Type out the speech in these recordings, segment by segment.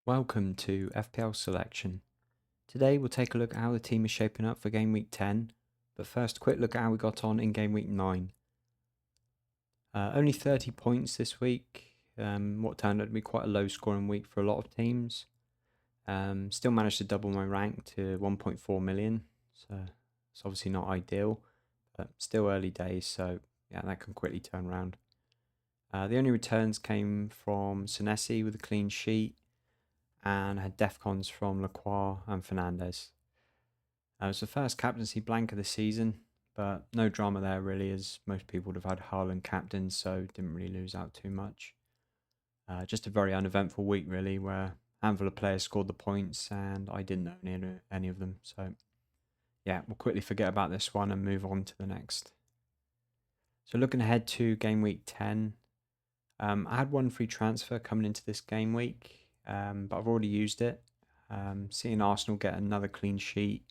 Welcome to FPL Selection. Today we'll take a look at how the team is shaping up for Game Week 10, but first a quick look at how we got on in Game Week 9. Only 30 points this week, what turned out to be quite a low scoring week for a lot of teams. Still managed to double my rank to 1.4 million, so it's obviously not ideal, but still early days, so yeah, that can quickly turn around. The only returns came from Senesi with a clean sheet, and had defcons from Lacroix and Fernandez. It was the first captaincy blank of the season, but no drama there really, as most people would have had Haaland captain, so didn't really lose out too much. Just a very uneventful week really, where a handful of players scored the points and I didn't own any of them. So yeah, we'll quickly forget about this one and move on to the next. So looking ahead to game week 10, I had one free transfer coming into this game week, but I've already used it. Seeing Arsenal get another clean sheet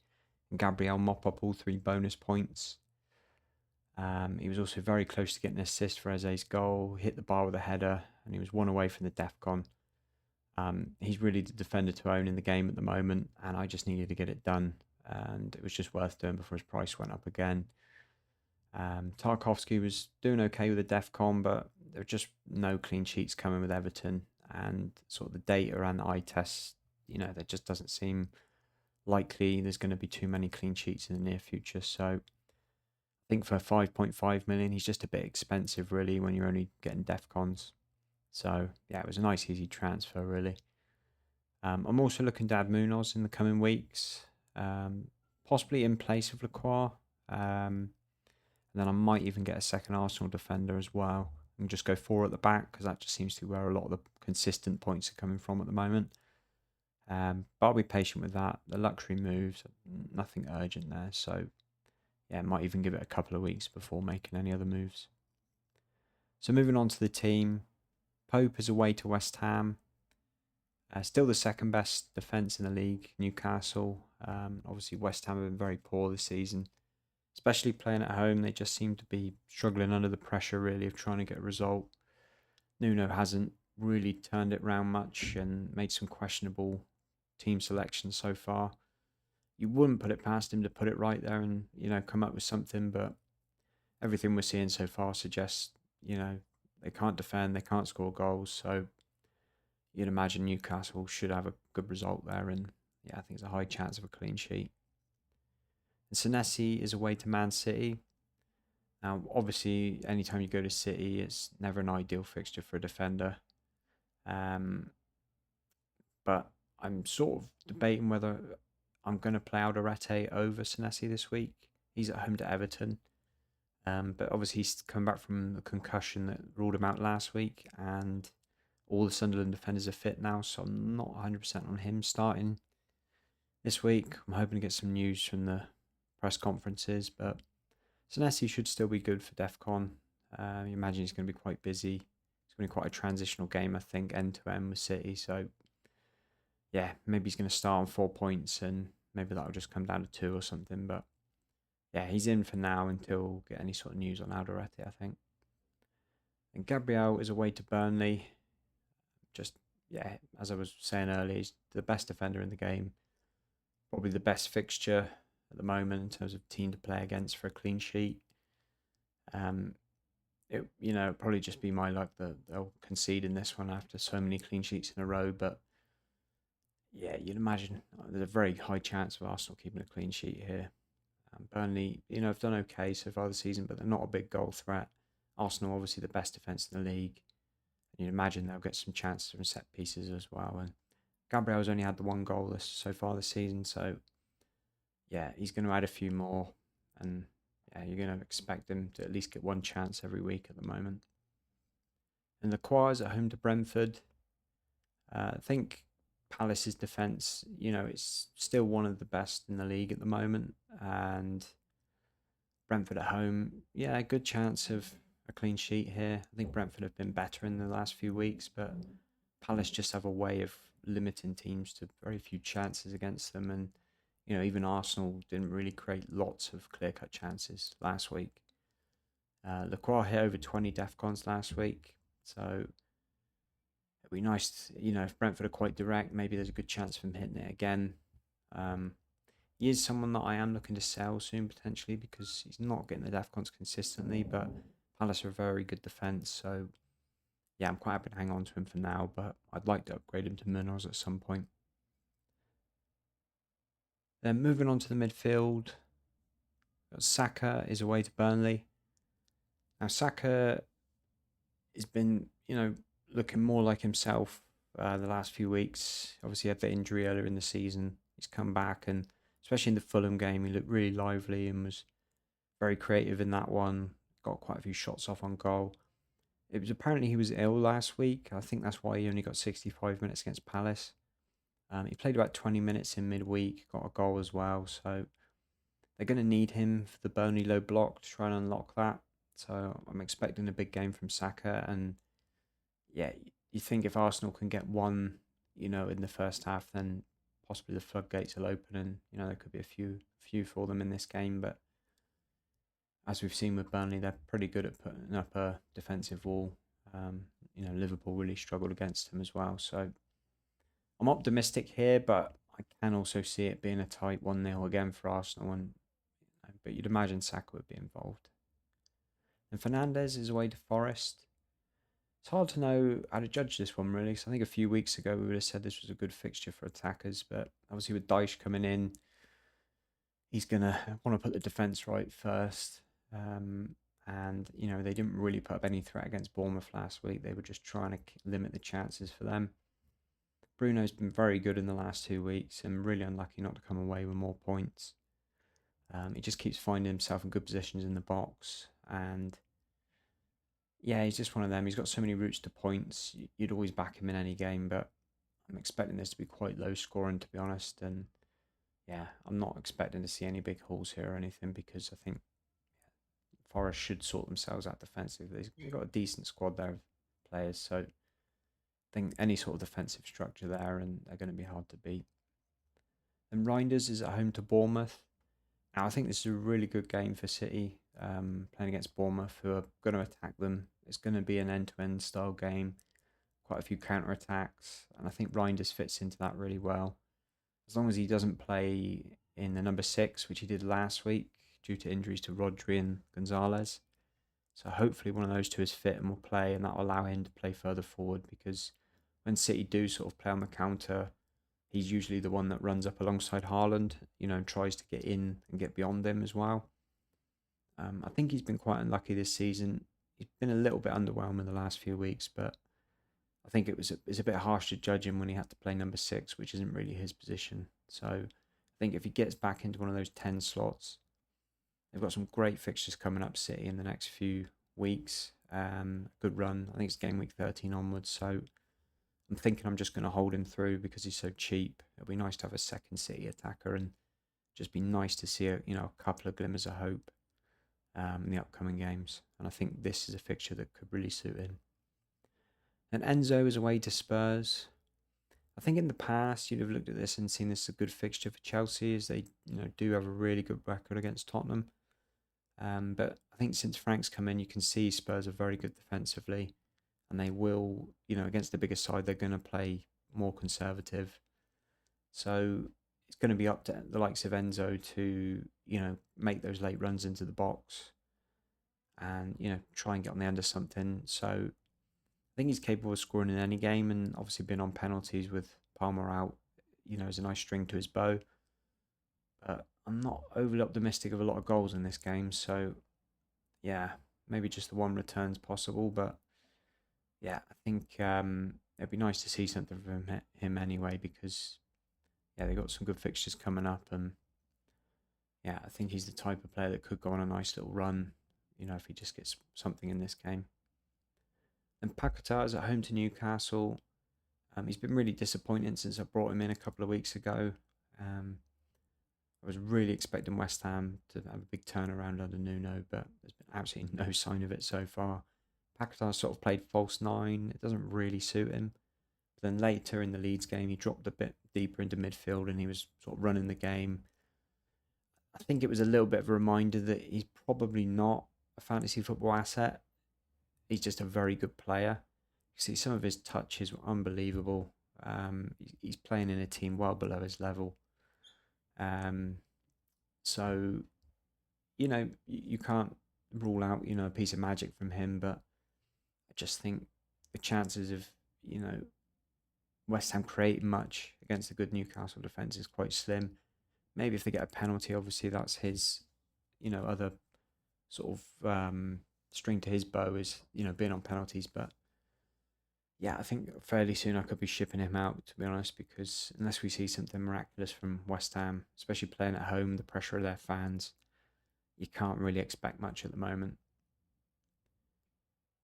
and Gabriel mop up all 3 bonus points. He was also very close to getting an assist for Eze's goal, hit the bar with a header, and he was 1 away from the DEFCON. He's really the defender to own in the game at the moment, and I just needed to get it done, and it was just worth doing before his price went up again. Tarkovsky was doing okay with the DEFCON, but there were just no clean sheets coming with Everton, and sort of the data around the eye tests, that just doesn't seem likely there's going to be too many clean sheets in the near future. So I think for 5.5 million, he's just a bit expensive really when you're only getting DEFCONs. So yeah, it was a nice easy transfer really. I'm also looking to add Munoz in the coming weeks, possibly in place of Lacroix. And then I might even get a second Arsenal defender as well and just go 4 at the back, because that just seems to be where a lot of the consistent points are coming from at the moment. But I'll be patient with that. The luxury moves, nothing urgent there. So yeah, might even give it a couple of weeks before making any other moves. So moving on to the team, Pope is away to West Ham. Still the second best defence in the league, Newcastle. Obviously West Ham have been very poor this season, especially playing at home. They just seem to be struggling under the pressure really of trying to get a result. Nuno hasn't really turned it around much and made some questionable team selections so far. You wouldn't put it past him to put it right there and come up with something, but everything we're seeing so far suggests they can't defend, they can't score goals, so you'd imagine Newcastle should have a good result there, and yeah, I think there's a high chance of a clean sheet. And Senesi is away to Man City. Now, obviously, anytime you go to City, it's never an ideal fixture for a defender. But I'm sort of debating whether I'm going to play Alderete over Senesi this week. He's at home to Everton. But obviously he's come back from the concussion that ruled him out last week, and all the Sunderland defenders are fit now, so I'm not 100% on him starting this week. I'm hoping to get some news from the press conferences, but Senesi should still be good for DEFCON. You imagine he's going to be quite busy. It's going to be quite a transitional game, I think, end to end with City, so yeah, maybe he's going to start on 4 points and maybe that'll just come down to 2 or something. But yeah, he's in for now until we get any sort of news on Alderete, I think. And Gabriel is away to Burnley. Just, yeah, as I was saying earlier, he's the best defender in the game. Probably the best fixture at the moment in terms of team to play against for a clean sheet. It probably just be my luck that they'll concede in this one after so many clean sheets in a row, but yeah, you'd imagine there's a very high chance of Arsenal keeping a clean sheet here. Burnley, have done okay so far this season, but they're not a big goal threat. Arsenal, obviously, the best defence in the league. And you'd imagine they'll get some chances from set pieces as well. And Gabriel's only had the 1 goal so far this season, so yeah, he's going to add a few more. And yeah, you're going to expect him to at least get 1 chance every week at the moment. And the Quars at home to Brentford. I think Palace's defence, it's still one of the best in the league at the moment. And Brentford at home, yeah, a good chance of a clean sheet here. I think Brentford have been better in the last few weeks, but Palace just have a way of limiting teams to very few chances against them. And, even Arsenal didn't really create lots of clear-cut chances last week. Lacroix hit over 20 DEFCONs last week, so It'd be nice, if Brentford are quite direct, maybe there's a good chance of him hitting it again. Um, he is someone that I am looking to sell soon potentially because he's not getting the DEFCONs consistently, but Palace are a very good defence, so yeah, I'm quite happy to hang on to him for now, but I'd like to upgrade him to minerals at some point. Then moving on to the midfield, Saka is away to Burnley. Now Saka has been, looking more like himself the last few weeks. Obviously, he had the injury earlier in the season. He's come back, and especially in the Fulham game, he looked really lively and was very creative in that one. Got quite a few shots off on goal. It was apparently he was ill last week. I think that's why he only got 65 minutes against Palace. He played about 20 minutes in midweek, got a goal as well. So they're going to need him for the Burnley low block to try and unlock that. So I'm expecting a big game from Saka. And yeah, you think if Arsenal can get one, in the first half, then possibly the floodgates will open and, there could be a few for them in this game. But as we've seen with Burnley, they're pretty good at putting up a defensive wall. Liverpool really struggled against them as well. So I'm optimistic here, but I can also see it being a tight 1-0 again for Arsenal. But you'd imagine Saka would be involved. And Fernandes is away to Forest. It's hard to know how to judge this one, really. So I think a few weeks ago we would have said this was a good fixture for attackers, but obviously with Dyche coming in, he's going to want to put the defence right first. And, they didn't really put up any threat against Bournemouth last week. They were just trying to limit the chances for them. Bruno's been very good in the last 2 weeks and really unlucky not to come away with more points. He just keeps finding himself in good positions in the box. And yeah, he's just one of them. He's got so many routes to points. You'd always back him in any game, but I'm expecting this to be quite low scoring, to be honest. And yeah, I'm not expecting to see any big hauls here or anything because I think Forest should sort themselves out defensively. They've got a decent squad there of players, so I think any sort of defensive structure there, and they're going to be hard to beat. And Reinders is at home to Bournemouth. Now, I think this is a really good game for City, playing against Bournemouth, who are going to attack them. It's going to be an end-to-end style game, quite a few counter-attacks, and I think Reinders fits into that really well. As long as he doesn't play in the number 6, which he did last week, due to injuries to Rodri and Gonzalez. So hopefully one of those two is fit and will play, and that will allow him to play further forward because when City do sort of play on the counter, he's usually the one that runs up alongside Haaland, and tries to get in and get beyond him as well. I think he's been quite unlucky this season. He's been a little bit underwhelming the last few weeks, but I think it's a bit harsh to judge him when he had to play number 6, which isn't really his position. So I think if he gets back into one of those 10 slots, they've got some great fixtures coming up, City, in the next few weeks. Good run. I think it's game week 13 onwards. So I'm thinking I'm just going to hold him through because he's so cheap. It'll be nice to have a second City attacker and just be nice to see a couple of glimmers of hope in the upcoming games. And I think this is a fixture that could really suit him. And Enzo is away to Spurs. I think in the past you'd have looked at this and seen this as a good fixture for Chelsea, as they do have a really good record against Tottenham. But I think since Frank's come in, you can see Spurs are very good defensively, and they will, against the bigger side, they're going to play more conservative. So it's going to be up to the likes of Enzo to, make those late runs into the box and, try and get on the end of something. So I think he's capable of scoring in any game, and obviously been on penalties with Palmer out, is a nice string to his bow. But I'm not overly optimistic of a lot of goals in this game, so yeah, maybe just the one return's possible. But yeah, I think it'd be nice to see something from him anyway, because yeah, they've got some good fixtures coming up, and yeah, I think he's the type of player that could go on a nice little run, if he just gets something in this game. And Paquetá is at home to Newcastle. He's been really disappointing since I brought him in a couple of weeks ago. I was really expecting West Ham to have a big turnaround under Nuno, but there's been absolutely no sign of it so far. Paquetá sort of played false 9. It doesn't really suit him. But then later in the Leeds game, he dropped a bit deeper into midfield and he was sort of running the game. I think it was a little bit of a reminder that he's probably not a fantasy football asset. He's just a very good player. see some of his touches were unbelievable. He's playing in a team well below his level. Um, so, you can't rule out, a piece of magic from him, but I just think the chances of, you know, West Ham creating much against a good Newcastle defence is quite slim. Maybe if they get a penalty, obviously that's his, other sort of string to his bow is, being on penalties. But yeah, I think fairly soon I could be shipping him out, to be honest, because unless we see something miraculous from West Ham, especially playing at home, the pressure of their fans, you can't really expect much at the moment.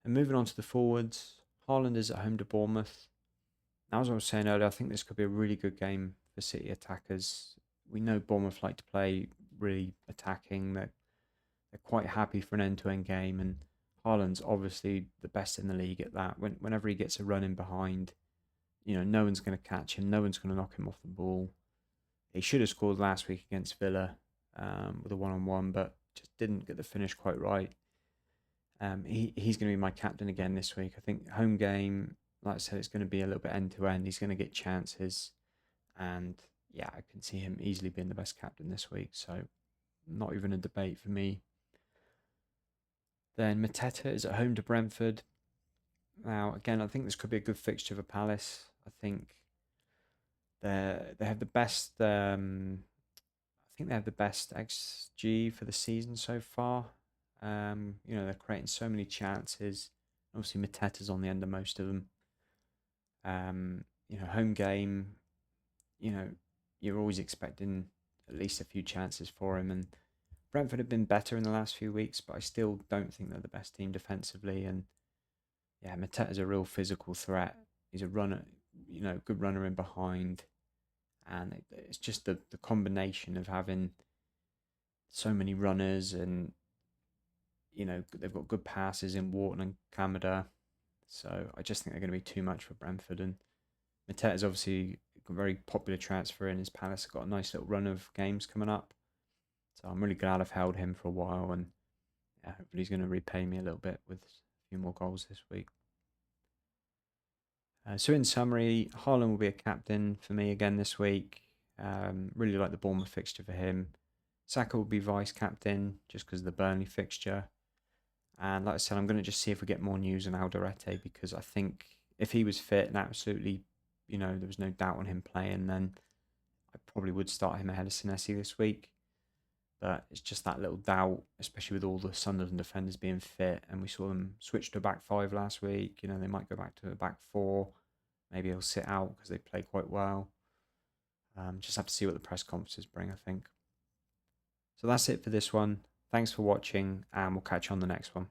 And moving on to the forwards, Haaland is at home to Bournemouth. Now, as I was saying earlier, I think this could be a really good game for City attackers. We know Bournemouth like to play really attacking. They're quite happy for an end-to-end game, and Haaland's obviously the best in the league at that. Whenever he gets a run in behind, no one's going to catch him, no one's going to knock him off the ball. He should have scored last week against Villa with a one-on-one, but just didn't get the finish quite right. He's going to be my captain again this week. I think home game, like I said, it's going to be a little bit end-to-end. He's going to get chances, and yeah, I can see him easily being the best captain this week. So not even a debate for me. Then Mateta is at home to Brentford. Now, again, I think this could be a good fixture for Palace. I think they have the best. I think they have the best XG for the season so far. They're creating so many chances. Obviously, Mateta's on the end of most of them. Home game. You know, you're always expecting at least a few chances for him, and Brentford have been better in the last few weeks, but I still don't think they're the best team defensively. And yeah, Mateta's a real physical threat. He's a runner, good runner in behind. And it's just the combination of having so many runners and, they've got good passes in Wharton and Kamada. So I just think they're going to be too much for Brentford. And Mateta's obviously a very popular transfer in his Palace. Got a nice little run of games coming up. So I'm really glad I've held him for a while. And yeah, hopefully he's going to repay me a little bit with a few more goals this week. So in summary, Haaland will be a captain for me again this week. Really like the Bournemouth fixture for him. Saka will be vice captain just because of the Burnley fixture. And like I said, I'm going to just see if we get more news on Alderete, because I think if he was fit and absolutely, there was no doubt on him playing, then I probably would start him ahead of Senesi this week. But it's just that little doubt, especially with all the Sunderland defenders being fit. And we saw them switch to a back five last week. They might go back to a back four. Maybe he'll sit out because they play quite well. Just have to see what the press conferences bring, I think. So that's it for this one. Thanks for watching, and we'll catch you on the next one.